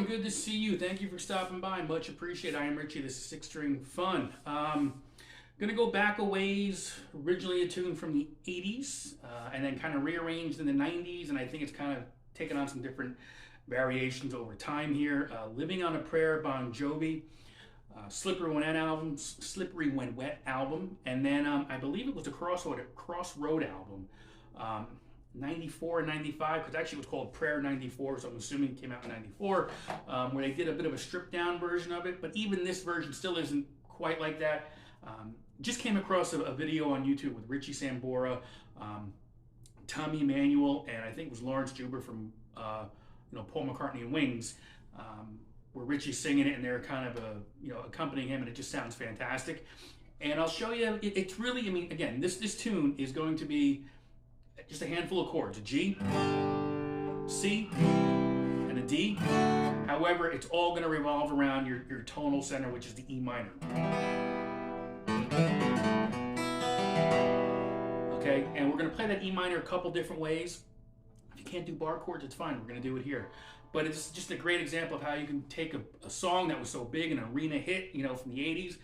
everyone, good to see you. Thank you for stopping by. Much appreciated. I am Richie. This is Six String Fun. Gonna go back a ways. Originally a tune from the 80s, and then kind of rearranged in the 90s, and I think it's kind of taken on some different variations over time here. Living on a Prayer, Bon Jovi. Slippery When Wet album, and then I believe it was a Crossroad album, 94 and 95, because actually it was called Prayer 94, so I'm assuming it came out in 94, where they did a bit of a stripped down version of it, but even this version still isn't quite like that. Just came across a video on YouTube with Richie Sambora, Tommy Emmanuel, and I think it was Lawrence Juber from Paul McCartney and Wings, where Richie's singing it and they're kind of accompanying him, and it just sounds fantastic. And I'll show you, it's really, I mean, again, this tune is going to be just a handful of chords, a G, C, and a D. However, it's all going to revolve around your tonal center, which is the E minor. Okay, and we're going to play that E minor a couple different ways. If you can't do bar chords, it's fine. We're going to do it here. But it's just a great example of how you can take a song that was so big, an arena hit, from the 80s,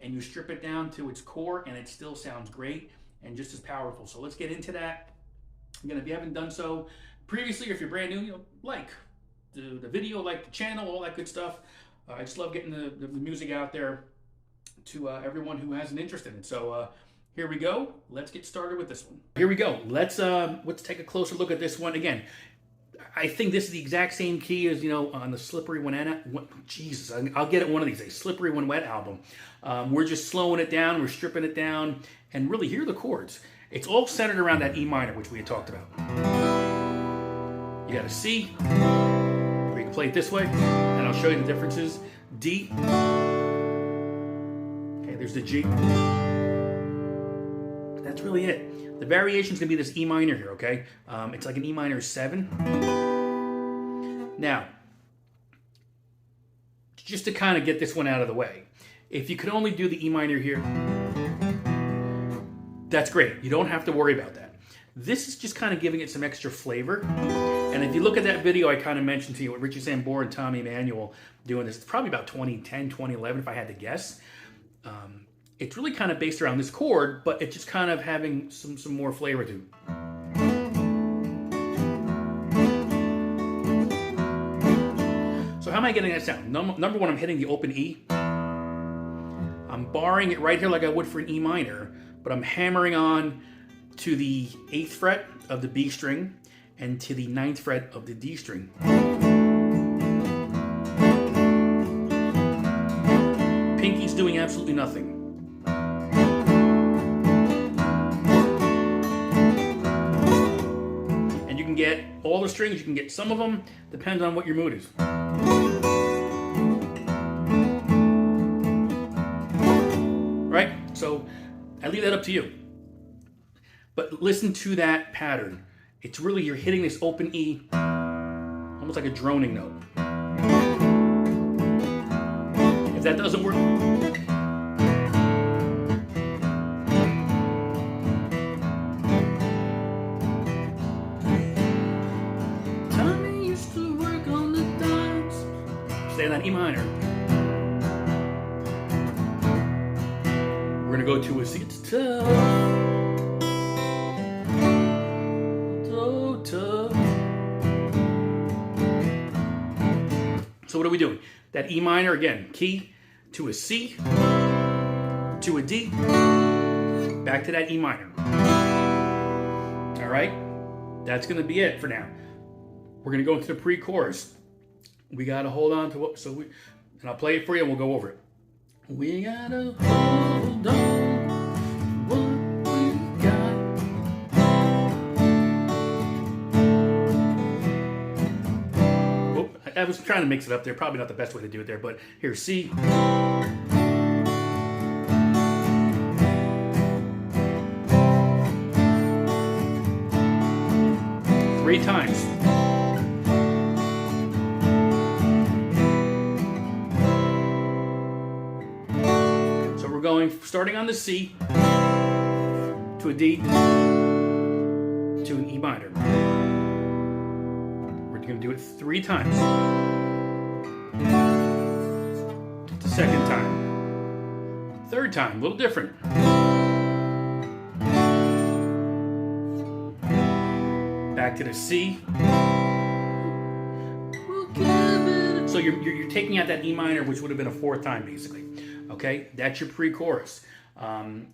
and you strip it down to its core, and it still sounds great and just as powerful. So let's get into that. Again, if you haven't done so previously, or if you're brand new, like the video, like the channel, all that good stuff. I just love getting the music out there to everyone who has an interest in it. So here we go. Let's get started with this one. Here we go. Let's take a closer look at this one again. I think this is the exact same key as, on the Slippery Jesus, I'll get it one of these days. Slippery When Wet album. We're just slowing it down. We're stripping it down. And really, here are the chords. It's all centered around that E minor, which we had talked about. You got a C, or you can play it this way, and I'll show you the differences. D. Okay, there's the G. That's really it. The variation's gonna be this E minor here, okay? It's like an E minor 7. Now, just to kind of get this one out of the way, if you could only do the E minor here, that's great. You don't have to worry about that. This is just kind of giving it some extra flavor. And if you look at that video I kind of mentioned to you with Richie Sambora and Tommy Emmanuel doing this, it's probably about 2010, 2011 if I had to guess. It's really kind of based around this chord, but it's just kind of having some more flavor to it. So how am I getting that sound? Number one, I'm hitting the open E. I'm barring it right here like I would for an E minor, but I'm hammering on to the 8th fret of the B string and to the 9th fret of the D string. Pinky's doing absolutely nothing. And you can get all the strings, you can get some of them, depends on what your mood is. Right? So I leave that up to you. But listen to that pattern. It's really, you're hitting this open E, almost like a droning note. If that doesn't work, Tommy used to work on the docks. Stay in that E minor. We're gonna go to a C. It's tough. So what are we doing? That E minor, again, key to a C, to a D, back to that E minor. All right? That's going to be it for now. We're going to go into the pre-chorus. We got to hold on to what, and I'll play it for you and we'll go over it. We got to hold on. I was trying to mix it up there. Probably not the best way to do it there, but here, C. 3 times. So we're going, starting on the C, to a D, to an E minor. We're going to do it 3 times. Second time. Third time, a little different. Back to the C. So you're taking out that E minor, which would have been a fourth time, basically. Okay, that's your pre-chorus.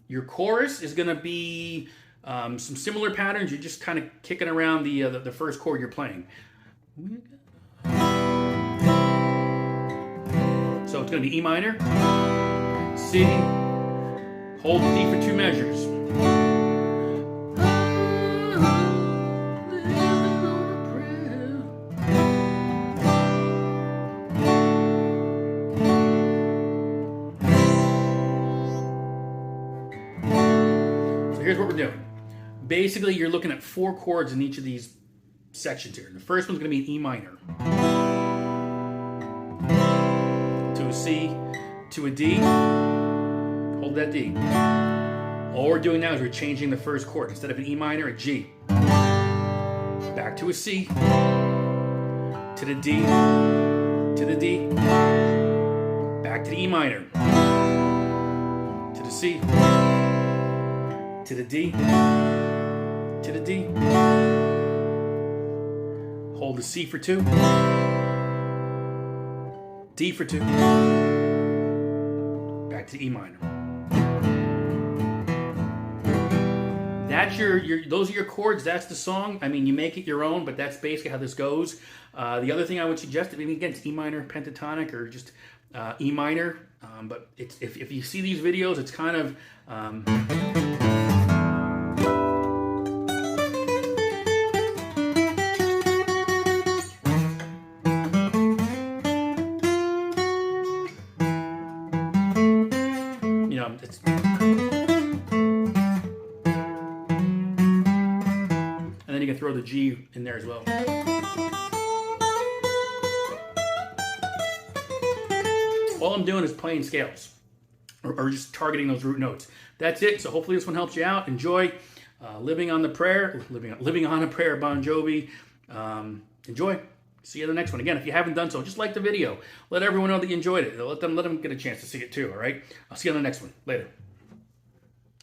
Your chorus is going to be some similar patterns. You're just kind of kicking around the first chord you're playing. So it's going to be E minor, C, hold D for 2 measures. Here's what we're doing. Basically, you're looking at 4 chords in each of these sections here. The first one's going to be an E minor, to a C, to a D, hold that D. All we're doing now is we're changing the first chord. Instead of an E minor, a G. Back to a C, to the D, to the D, back to the E minor, to the C, to the D, to the D, hold the C for 2, D for 2, back to E minor. That's those are your chords, that's the song. I mean, you make it your own, but that's basically how this goes. The other thing I would suggest, I mean, again, it's E minor pentatonic or just E minor, but if you see these videos, it's kind of... it's, and then you can throw the G in there as well. All I'm doing is playing scales or just targeting those root notes. That's it. So hopefully this one helps you out. Enjoy. Living on a Prayer, Bon Jovi. Enjoy. See you in the next one. Again, if you haven't done so, just like the video. Let everyone know that you enjoyed it. Let them get a chance to see it too, all right? I'll see you on the next one. Later.